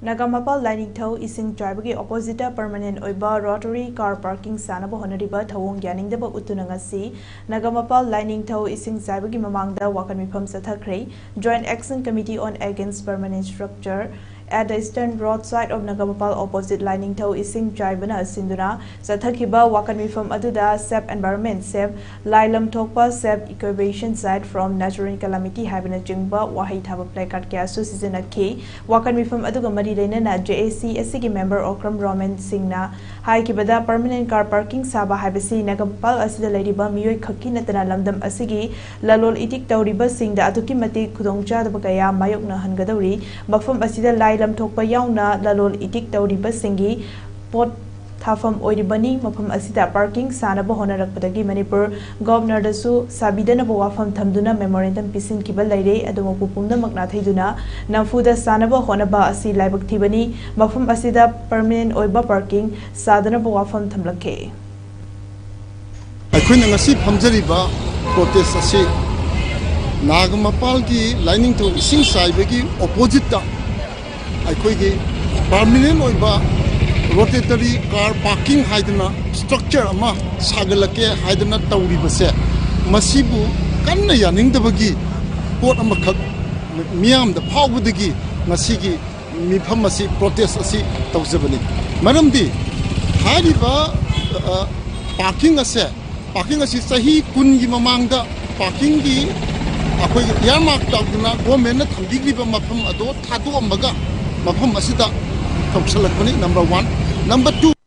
Nagamapal Lainingthau ising tribal opposite permanent oiba Rotary Car Parking shanaba hotnariba thouwong yaningdae utuna ngasi Nagamapal Lainingthau ising tribal mamangda wakat meefam chatthakhre Joint Action Committee on Against Permanent Structure at the eastern road side of Nagamapal opposite Lainingthau ising tribana sinduna chatthakiba wakat meefam aduda safe environment safe lailam thokpa safe evacuation site from natural calamity habina jingba wahai thaba placard kya su sizinakhi wakat meefam aduga mari na JAC asigi member Okram Roman Singna hai kibada permanent car parking saba habisi Nagamapal asida leriba miyoi khaki natana lamdam asigi lalol itik tawriba singda atuki mati khudongcha daba kaya mayokna hangadauri mafam asida lailam thokpa yauna lalol itik tawriba singi pot Thafam oiribani mafam asida parking shanaba honarakpadagi Manipur governor dasu sabidana wafam thamduna memorandum pisin kibal laire aduma pupumna makna thaiduna namfuda shanaba honaba asi laibak thibani mafam asida permanent oiba parking sadana wafam thamlakhe akhoi ngasi phamjariba protest asi Nagamapal ki Lainingthau ising saibagi opposite ta akhoi gi permanent oiba Rotary Car Parking haiduna structure ama sagalake haiduna tawri base masibu kanna yaningdabagi pot amakak miyam da phawbudagi masigi meefam asi protest asi tawjabani maramdi hariba parking asi sahi kun gi mamangda parking gi akoi yarmark tawduna government na thambigliba mafam ado thadu amaga mafam asida number 1. Number 2.